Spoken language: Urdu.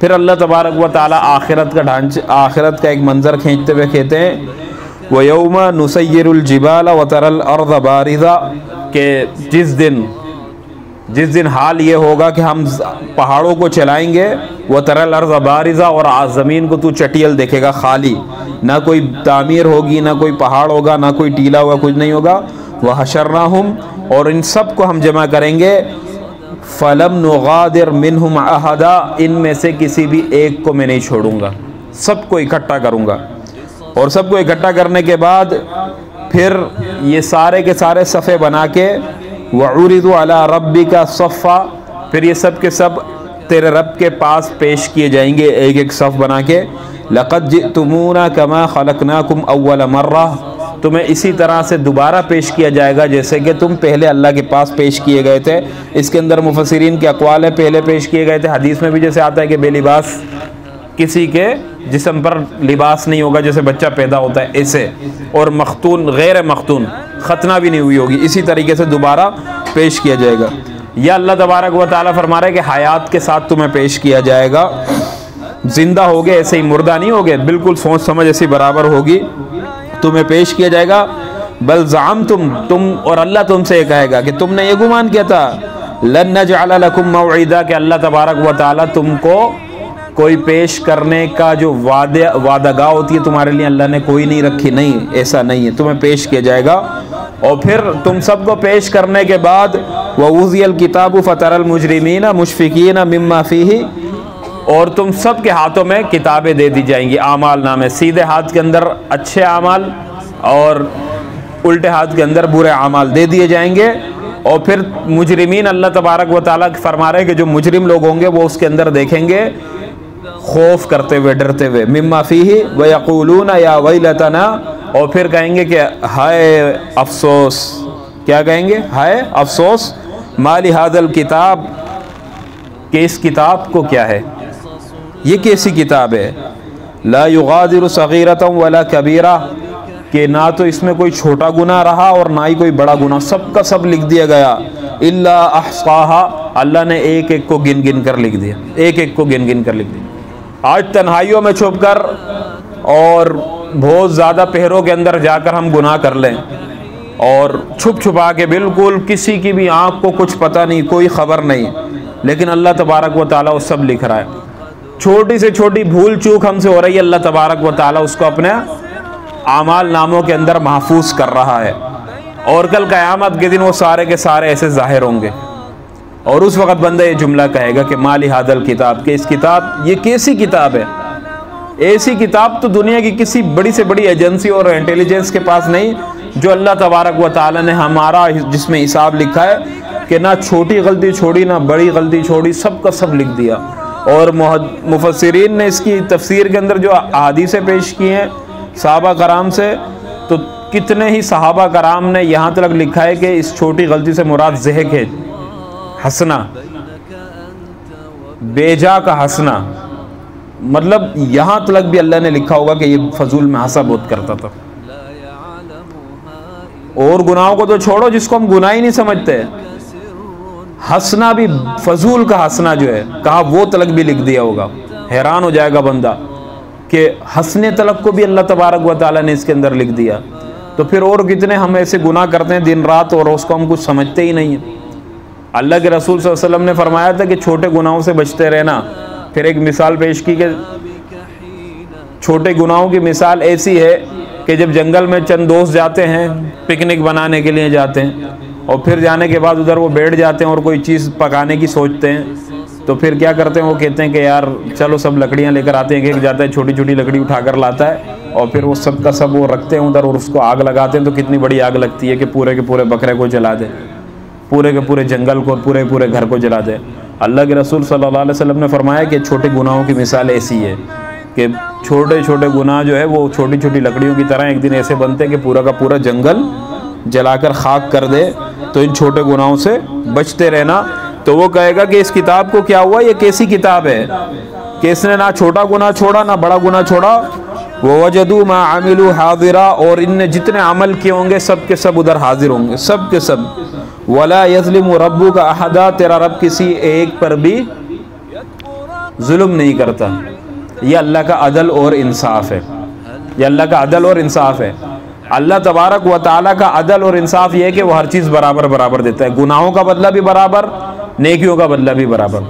پھر اللہ تبارک و تعالیٰ آخرت کا ایک منظر کھینچتے ہوئے کہتے ہیں وَيَوْمَ نُسَيِّرُ الْجِبَالَ وَتَرَى الْأَرْضَ بَارِزَةً کہ جس دن حال یہ ہوگا کہ ہم پہاڑوں کو چلائیں گے وَتَرَى الْأَرْضَ بَارِزَةً اور زمین کو تو چٹیل دیکھے گا، خالی، نہ کوئی تعمیر ہوگی، نہ کوئی پہاڑ ہوگا، نہ کوئی ٹیلا ہوگا، کچھ نہیں ہوگا۔ وَحَشَرْنَاهُمْ اور ان سب کو ہم جمع کریں گے فَلَمْ نُغَادِرْ مِنْهُمْ أَحَدًا ان میں سے کسی بھی ایک کو میں نہیں چھوڑوں گا، سب کو اکٹھا کروں گا۔ اور سب کو اکٹھا کرنے کے بعد پھر یہ سارے کے سارے صفحے بنا کے وَعُرِضُوا عَلَىٰ رَبِّكَ صَفًّا پھر یہ سب کے سب تیرے رب کے پاس پیش کیے جائیں گے ایک ایک صف بنا کے۔ لَقَدْ جِئْتُمُونَا كَمَا خَلَقْنَاكُمْ أَوَّلَ مَرَّةٍ تمہیں اسی طرح سے دوبارہ پیش کیا جائے گا جیسے کہ تم پہلے اللہ کے پاس پیش کیے گئے تھے۔ اس کے اندر مفسرین کے اقوال ہے، پہلے پیش کیے گئے تھے، حدیث میں بھی جیسے آتا ہے کہ بے لباس کسی کے جسم پر لباس نہیں ہوگا جیسے بچہ پیدا ہوتا ہے ایسے، اور مختون غیر مختون ختنہ بھی نہیں ہوئی ہوگی، اسی طریقے سے دوبارہ پیش کیا جائے گا۔ یا اللہ تبارک و تعالیٰ فرما رہا ہے کہ حیات کے ساتھ تمہیں پیش کیا جائے گا، زندہ ہوگے ایسے ہی، مردہ نہیں ہوگے، بالکل سوچ سمجھ ایسی برابر ہوگی، تمہیں پیش کیا جائے گا۔ بل زعمتم تم اور اللہ تم سے یہ کہے گا کہ تم نے یہ گمان کیا تھا لن نجعل لکم موعدا کہ اللہ تبارک و تعالیٰ تم کو کوئی پیش کرنے کا جو وعدہ گاہ ہوتی ہے تمہارے لیے اللہ نے کوئی نہیں رکھی، نہیں، ایسا نہیں ہے، تمہیں پیش کیا جائے گا۔ اور پھر تم سب کو پیش کرنے کے بعد وَوُضِعَ الْكِتَابُ فَتَرَى الْمُجْرِمِينَ مُشْفِقِينَ مِمَّا فِيهِ اور تم سب کے ہاتھوں میں کتابیں دے دی جائیں گی، اعمال نامے، سیدھے ہاتھ کے اندر اچھے اعمال اور الٹے ہاتھ کے اندر برے اعمال دے دیے جائیں گے۔ اور پھر مجرمین اللہ تبارک و تعالیٰ فرما رہے ہیں کہ جو مجرم لوگ ہوں گے وہ اس کے اندر دیکھیں گے خوف کرتے ہوئے، ڈرتے ہوئے، مما فیہ ویقولون یا ویلتنا اور پھر کہیں گے کہ ہائے افسوس، کیا کہیں گے؟ ہائے افسوس، ما لہذا الکتاب کہ اس کتاب کو کیا ہے، یہ کیسی کتاب ہے، لا یغادر صغیرۃ ولا کبیرہ کہ نہ تو اس میں کوئی چھوٹا گناہ رہا اور نہ ہی کوئی بڑا گناہ، سب کا سب لکھ دیا گیا، الا احصاها اللہ نے ایک ایک کو گن گن کر لکھ دیا، ایک ایک کو گن گن کر لکھ دیا۔ آج تنہائیوں میں چھپ کر اور بہت زیادہ پہروں کے اندر جا کر ہم گناہ کر لیں اور چھپ چھپا کے بالکل کسی کی بھی آنکھ کو کچھ پتہ نہیں، کوئی خبر نہیں، لیکن اللہ تبارک و تعالیٰ وہ سب لکھ رہا ہے۔ چھوٹی سے چھوٹی بھول چوک ہم سے ہو رہی ہے، اللہ تبارک و تعالیٰ اس کو اپنے اعمال ناموں کے اندر محفوظ کر رہا ہے، اور کل قیامت کے دن وہ سارے کے سارے ایسے ظاہر ہوں گے، اور اس وقت بندہ یہ جملہ کہے گا کہ ما لہذا الکتاب کہ اس کتاب یہ کیسی کتاب ہے، ایسی کتاب تو دنیا کی کسی بڑی سے بڑی ایجنسی اور انٹیلیجنس کے پاس نہیں جو اللہ تبارک و تعالیٰ نے ہمارا جس میں حساب لکھا ہے کہ نہ چھوٹی غلطی چھوڑی نہ بڑی غلطی چھوڑی، سب کا سب لکھ دیا۔ اور مفسرین نے اس کی تفسیر کے اندر جو احادیثیں پیش کی ہیں صحابہ کرام سے، تو کتنے ہی صحابہ کرام نے یہاں تک لکھا ہے کہ اس چھوٹی غلطی سے مراد ضحک ہے، ہنسنا، بیجا کا ہنسنا، مطلب یہاں تک بھی اللہ نے لکھا ہوگا کہ یہ فضول میں ہنسا بہت کرتا تھا۔ اور گناہوں کو تو چھوڑو جس کو ہم گناہ ہی نہیں سمجھتے، ہنسنا بھی فضول کا ہنسنا جو ہے کہا وہ تلک بھی لکھ دیا ہوگا۔ حیران ہو جائے گا بندہ کہ ہنسنے تلک کو بھی اللہ تبارک و تعالیٰ نے اس کے اندر لکھ دیا، تو پھر اور کتنے ہم ایسے گناہ کرتے ہیں دن رات اور اس کو ہم کچھ سمجھتے ہی نہیں ہیں۔ اللہ کے رسول صلی اللہ علیہ وسلم نے فرمایا تھا کہ چھوٹے گناہوں سے بچتے رہنا، پھر ایک مثال پیش کی کہ چھوٹے گناہوں کی مثال ایسی ہے کہ جب جنگل میں چند دوست جاتے ہیں پکنک بنانے کے لیے جاتے ہیں، اور پھر جانے کے بعد ادھر وہ بیٹھ جاتے ہیں اور کوئی چیز پکانے کی سوچتے ہیں، تو پھر کیا کرتے ہیں وہ کہتے ہیں کہ یار چلو سب لکڑیاں لے کر آتے ہیں، ایک جاتا ہے چھوٹی چھوٹی لکڑی اٹھا کر لاتا ہے اور پھر وہ سب کا سب وہ رکھتے ہیں ادھر اور اس کو آگ لگاتے ہیں، تو کتنی بڑی آگ لگتی ہے کہ پورے کے پورے بکرے کو جلا دے، پورے کے پورے جنگل کو، پورے پورے گھر کو جلا دے۔ اللہ کے رسول صلی اللہ علیہ وسلم نے فرمایا کہ چھوٹے گناہوں کی مثال ایسی ہے کہ چھوٹے چھوٹے گناہ جو ہے وہ چھوٹی چھوٹی لکڑیوں کی طرح ایک دن ایسے بنتے کہ پورا کا پورا جنگل جلا کر خاک کر دے، تو ان چھوٹے گناہوں سے بچتے رہنا۔ تو وہ کہے گا کہ اس کتاب کو کیا ہوا، یہ کیسی کتاب ہے کہ اس نے نہ چھوٹا گناہ چھوڑا نہ بڑا گناہ چھوڑا، وَوَجَدُوا مَا عَمِلُوا حَاضِرًا اور ان نے جتنے عمل کیے ہوں گے سب کے سب ادھر حاضر ہوں گے، سب کے سب۔ وَلَا يَظْلِمُ رَبُّكَ أَحَدًا تیرا رب کسی ایک پر بھی ظلم نہیں کرتا۔ یہ اللہ کا عدل اور انصاف ہے، یہ اللہ کا عدل اور انصاف ہے۔ اللہ تبارک و تعالیٰ کا عدل اور انصاف یہ ہے کہ وہ ہر چیز برابر برابر دیتا ہے، گناہوں کا بدلہ بھی برابر، نیکیوں کا بدلہ بھی برابر۔